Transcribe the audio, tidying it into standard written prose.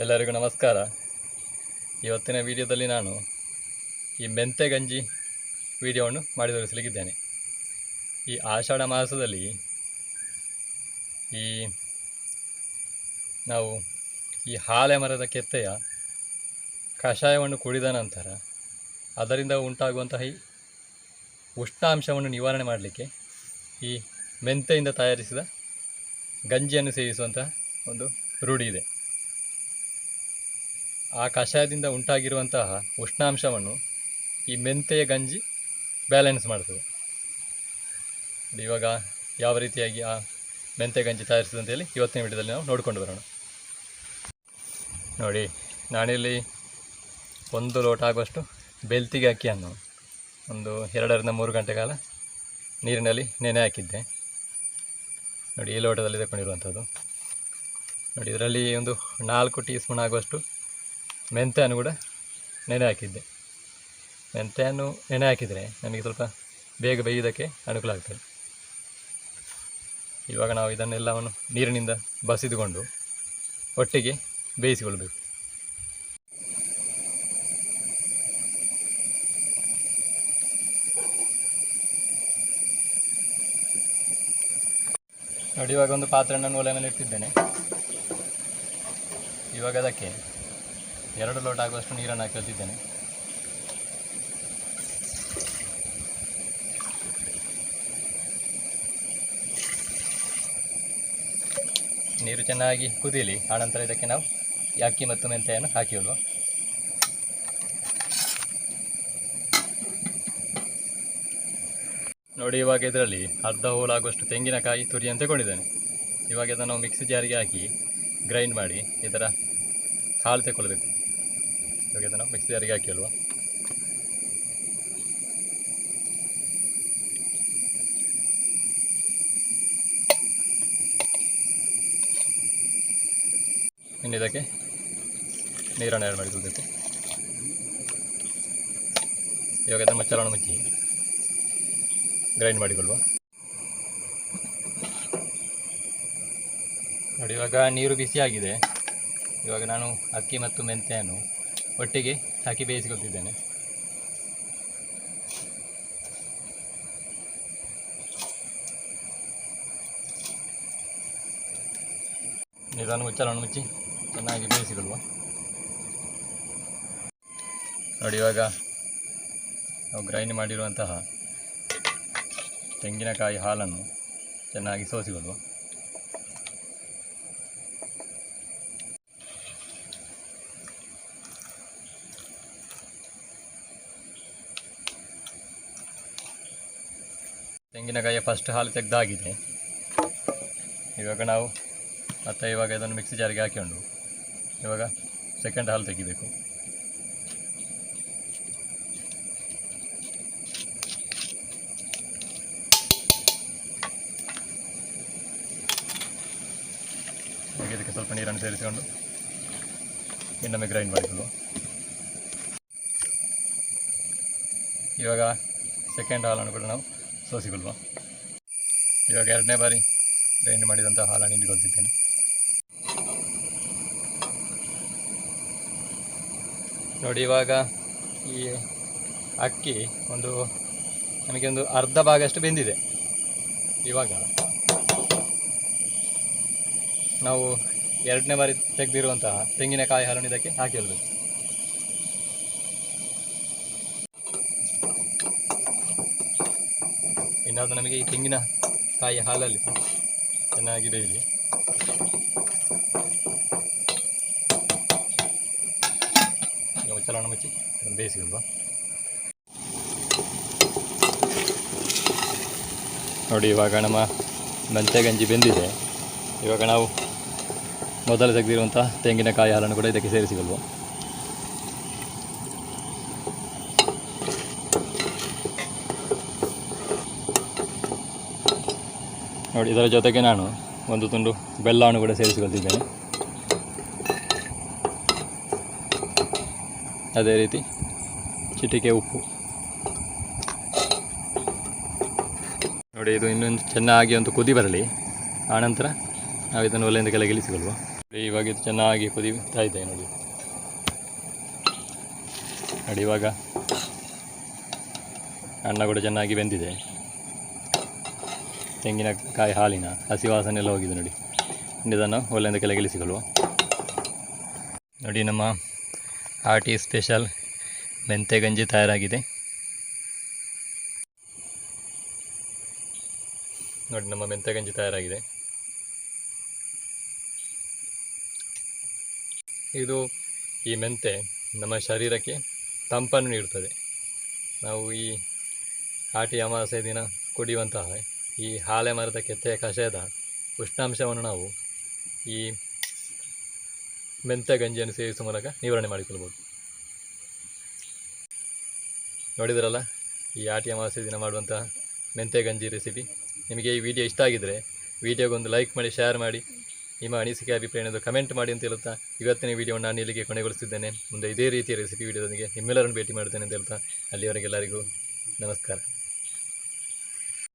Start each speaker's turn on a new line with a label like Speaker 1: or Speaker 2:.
Speaker 1: ಎಲ್ಲರಿಗೂ ನಮಸ್ಕಾರ. ಇವತ್ತಿನ ವಿಡಿಯೋದಲ್ಲಿ ನಾನು ಈ ಮೆಂತೆ ಗಂಜಿ ವಿಡಿಯೋವನ್ನು ಮಾಡಿ ತೋರಿಸಲಿಕ್ಕಿದ್ದೇನೆ. ಈ ಆಷಾಢ ಮಾಸದಲ್ಲಿ ನಾವು ಈ ಹಾಲೆ ಮರದ ಕೆತ್ತೆಯ ಕಷಾಯವನ್ನು ಕುಡಿದ ನಂತರ ಅದರಿಂದ ಉಂಟಾಗುವಂತಹ ಈ ಉಷ್ಣಾಂಶವನ್ನು ನಿವಾರಣೆ ಮಾಡಲಿಕ್ಕೆ ಈ ಮೆಂತೆಯಿಂದ ತಯಾರಿಸಿದ ಗಂಜಿಯನ್ನು ಸೇವಿಸುವಂತಹ ಒಂದು ರೂಢಿ ಇದೆ. ಆ ಕಷಾಯದಿಂದ ಉಂಟಾಗಿರುವಂತಹ ಉಷ್ಣಾಂಶವನ್ನು ಈ ಮೆಂತೆಯ ಗಂಜಿ ಬ್ಯಾಲೆನ್ಸ್ ಮಾಡ್ತದೆ. ಇವಾಗ ಯಾವ ರೀತಿಯಾಗಿ ಆ ಮೆಂತೆ ಗಂಜಿ ತಯಾರಿಸಿದೆ ಅಂತೇಳಿ ಇವತ್ತಿನ ವಿಡಿಯೋದಲ್ಲಿ ನಾವು ನೋಡಿಕೊಂಡು ಬರೋಣ. ನೋಡಿ, ನಾನಿಲ್ಲಿ 1 ಲೋಟ ಆಗುವಷ್ಟು ಬೆಳ್ತಿಗೆ ಅಕ್ಕಿಯನ್ನು ಒಂದು 2 ರಿಂದ 3 ಗಂಟೆ ಕಾಲ ನೀರಿನಲ್ಲಿ ನೆನೆ ಹಾಕಿದ್ದೆ. ನೋಡಿ, ಈ ಲೋಟದಲ್ಲಿ ತಗೊಂಡಿರುವಂಥದ್ದು. ನೋಡಿ, ಇದರಲ್ಲಿ ಒಂದು 4 ಟೀ ಸ್ಪೂನ್ ಆಗುವಷ್ಟು ಮೆಂತೆಯನ್ನು ಕೂಡ ನೆನೆ ಹಾಕಿದ್ದೆ. ಮೆಂತೆಯನ್ನು ನೆನೆ ಹಾಕಿದರೆ ನಮಗೆ ಸ್ವಲ್ಪ ಬೇಗ ಬೇಯೋದಕ್ಕೆ ಅನುಕೂಲ ಆಗ್ತದೆ. ಇವಾಗ ನಾವು ಇದನ್ನೆಲ್ಲವನ್ನು ನೀರಿನಿಂದ ಬಸಿದುಕೊಂಡು ಒಟ್ಟಿಗೆ ಬೇಯಿಸಿಕೊಳ್ಬೇಕು. ನೋಡಿ, ಇವಾಗ ಒಂದು ಪಾತ್ರೆಯನ್ನು ಒಲೆಯಲ್ಲಿ ಇಟ್ಟಿದ್ದೇನೆ. ಇವಾಗ ಅದಕ್ಕೆ 2 ಲೋಟ ಆಗುವಷ್ಟು ನೀರನ್ನು ಹಾಕಿದ್ದೇನೆ. ನೀರು ಚೆನ್ನಾಗಿ ಕುದಿಯಲಿ. ಆನಂತರ ಇದಕ್ಕೆ ನಾವು ಈ ಅಕ್ಕಿ ಮತ್ತು ಮೆಂತೆಯನ್ನು ಹಾಕಿಕೊಳ್ಳುವ. ನೋಡಿ, ಇವಾಗ ಇದರಲ್ಲಿ ಅರ್ಧ ಹೋಲಾಗುವಷ್ಟು ತೆಂಗಿನಕಾಯಿ ತುರಿಯನ್ನು ತಗೊಂಡಿದ್ದೇನೆ. ಇವಾಗ ಇದನ್ನು ನಾವು ಮಿಕ್ಸಿ ಜಾರಿಗೆ ಹಾಕಿ ಗ್ರೈಂಡ್ ಮಾಡಿ ಇದರ ಹಾಲು ತಗೊಳ್ಬೇಕು. ಇವಾಗ ಇದನ್ನು ಮಿಕ್ಸಿ ಜಾರಿಗೆ ಹಾಕಿಕೊಳ್ಳುವ. ಇನ್ನು ಇದಕ್ಕೆ ನೀರನ್ನು ಆ್ಯಡ್ ಮಾಡಿಕೊಳ್ಬೇಕು. ಇವಾಗ ಇದನ್ನು ಮಚ್ಚಲವನ್ನು ಮುಚ್ಚಿ ಗ್ರೈಂಡ್ ಮಾಡಿಕೊಳ್ಳುವ. ನೋಡಿ, ಇವಾಗ ನೀರು ಬಿಸಿಯಾಗಿದೆ. ಇವಾಗ ನಾನು ಅಕ್ಕಿ ಮತ್ತು ಮೆಂತೆಯನ್ನು ಒಟ್ಟಿಗೆ ಹಾಕಿ ಬೇಯಿಸಿಕೊಳ್ತಿದ್ದೇನೆ. ಇದನ್ನು ಮುಚ್ಚಳವನ್ನು ಮುಚ್ಚಿ ಚೆನ್ನಾಗಿ ಬೇಯಿಸಿಕೊಳ್ಳುವ. ನೋಡಿ, ಇವಾಗ ನಾವು ಗ್ರೈಂಡ್ ಮಾಡಿರುವಂತಹ ತೆಂಗಿನಕಾಯಿ ಹಾಲನ್ನು ಚೆನ್ನಾಗಿ ಸೋಸಿಕೊಳ್ಳುವ. ತೆಂಗಿನಕಾಯಿಯ ಫಸ್ಟ್ ಹಾಲು ತೆಗೆದಾಗಿದೆ. ಇವಾಗ ನಾವು ಇವಾಗ ಇದನ್ನು ಮಿಕ್ಸಿ ಜಾರಿಗೆ ಹಾಕಿಕೊಂಡು ಇವಾಗ ಸೆಕೆಂಡ್ ಹಾಲು ತೆಗಿಬೇಕು. ಇದಕ್ಕೆ ಸ್ವಲ್ಪ ನೀರನ್ನು ಸೇರಿಸಿಕೊಂಡು ಇನ್ನೊಮ್ಮೆ ಗ್ರೈಂಡ್ ಮಾಡಿಕೊಳ್ಳುವ. ಇವಾಗ ಸೆಕೆಂಡ್ ಹಾಲನ್ನು ಕೂಡ ನಾವು ಸೋಸಿಕೊಳ್ಳುವ. ಇವಾಗ 2ನೇ ಬಾರಿ ಗ್ರೈಂಡ್ ಮಾಡಿದಂಥ ಹಾಲನ್ನು ಹಿಂಡಿಕೊಳ್ತಿದ್ದೇನೆ. ನೋಡಿ, ಇವಾಗ ಈ ಅಕ್ಕಿ ನಮಗೆ ಒಂದು ಅರ್ಧ ಭಾಗಷ್ಟು ಬೆಂದಿದೆ. ಇವಾಗ ನಾವು 2ನೇ ಬಾರಿ ತೆಗೆದಿರುವಂತಹ ತೆಂಗಿನಕಾಯಿ ಹಾಲನ್ನು ಇದಕ್ಕೆ ಹಾಕಿಕೊಳ್ಳಬೇಕು. ಇನ್ನಾದರೂ ನಮಗೆ ಈ ತೆಂಗಿನಕಾಯಿ ಹಾಲಲ್ಲಿ ಚೆನ್ನಾಗಿ ಬೇಯಲಿ. ಮುಚ್ಚಳವನ್ನು ಮುಚ್ಚಿ ಅದನ್ನು ಬೇಯಿಸಿಕೊಳ್ಳುವ. ನೋಡಿ, ಇವಾಗ ನಮ್ಮ ಮೆಂತೆ ಗಂಜಿ ಬೆಂದಿದೆ. ಇವಾಗ ನಾವು ಮೊದಲು ತೆಗೆದಿರುವಂಥ ತೆಂಗಿನಕಾಯಿ ಹಾಲನ್ನು ಕೂಡ ಇದಕ್ಕೆ ಸೇರಿಸಿಕೊಳ್ಳುವ. ನೋಡಿ, ಇದರ ಜೊತೆಗೆ ನಾನು ಒಂದು ತುಂಡು ಬೆಲ್ಲವನ್ನು ಕೂಡ ಸೇರಿಸಿಕೊಳ್ತಿದ್ದೇನೆ. ಅದೇ ರೀತಿ ಚಿಟಿಕೆ ಉಪ್ಪು. ನೋಡಿ, ಇದು ಇನ್ನೊಂದು ಚೆನ್ನಾಗಿ ಒಂದು ಕುದಿ ಬರಲಿ. ಆನಂತರ ನಾವು ಇದನ್ನು ಒಲೆಯಿಂದ ಕೆಳಗೆ ಇಳಿಸಿಕೊಳ್ಳುವ. ಈ ಇವಾಗ ಇದು ಚೆನ್ನಾಗಿ ಕುದೀತಾ ಇದೆ ನೋಡಿ. ನೋಡಿ ಇವಾಗ ಅನ್ನ ಕೂಡ ಚೆನ್ನಾಗಿ ಬೆಂದಿದೆ. ತೆಂಗಿನಕಾಯಿ ಹಾಲಿನ ಹಸಿ ವಾಸನೆ ಎಲ್ಲ ಹೋಗಿದೆ ನೋಡಿ. ಇದನ್ನು ಒಳ್ಳೆಯಿಂದ ಕೆಳಗಿಳಿಸಿಕೊಳ್ಳುವ. ನೋಡಿ ನಮ್ಮ ಆರ್ಟಿ ಸ್ಪೆಷಲ್ ಮೆಂತೆ ಗಂಜಿ ತಯಾರಾಗಿದೆ. ನೋಡಿ ನಮ್ಮ ಮೆಂತೆ ಗಂಜಿ ತಯಾರಾಗಿದೆ. ಇದು ಈ ಮೆಂತೆ ನಮ್ಮ ಶರೀರಕ್ಕೆ ತಂಪನ್ನು ನೀಡುತ್ತದೆ. ನಾವು ಈ ಆಟಿ ಅಮಾವಾಸ್ಯೆ ದಿನ ಕುಡಿಯುವಂತಹ ಈ ಹಾಲೆ ಮರದ ಕೆತ್ತೆಯ ಕಷಾಯದ ಉಷ್ಣಾಂಶವನ್ನು ನಾವು ಈ ಮೆಂತೆ ಗಂಜಿಯನ್ನು ಸೇವಿಸುವ ಮೂಲಕ ನಿವಾರಣೆ ಮಾಡಿಕೊಳ್ಳಬಹುದು. ನೋಡಿದ್ರಲ್ಲ ಈ ಆಟಿ ಅಮಾವಾಸ್ಯೆ ದಿನ ಮಾಡುವಂತಹ ಮೆಂತೆ ಗಂಜಿ ರೆಸಿಪಿ. ನಿಮಗೆ ಈ ವಿಡಿಯೋ ಇಷ್ಟ ಆಗಿದ್ದರೆ ವಿಡಿಯೋಗೊಂದು ಲೈಕ್ ಮಾಡಿ, ಶೇರ್ ಮಾಡಿ, ನಿಮ್ಮ ಅನಿಸಿಕೆ ಅಭಿಪ್ರಾಯ ಕಮೆಂಟ್ ಮಾಡಿ ಅಂತ ಹೇಳುತ್ತಾ ಇವತ್ತಿನ ವಿಡಿಯೋವನ್ನು ನಾನು ಇಲ್ಲಿಗೆ ಕೊನೆಗೊಳಿಸ್ತಿದ್ದೇನೆ. ಮುಂದೆ ಇದೇ ರೀತಿಯ ರೆಸಿಪಿ ವಿಡಿಯೋದೊಂದಿಗೆ ನಿಮ್ಮೆಲ್ಲರನ್ನು ಭೇಟಿ ಮಾಡುತ್ತೇನೆ ಅಂತ ಹೇಳ್ತಾ ಅಲ್ಲಿವರೆಗೆಲ್ಲರಿಗೂ ನಮಸ್ಕಾರ.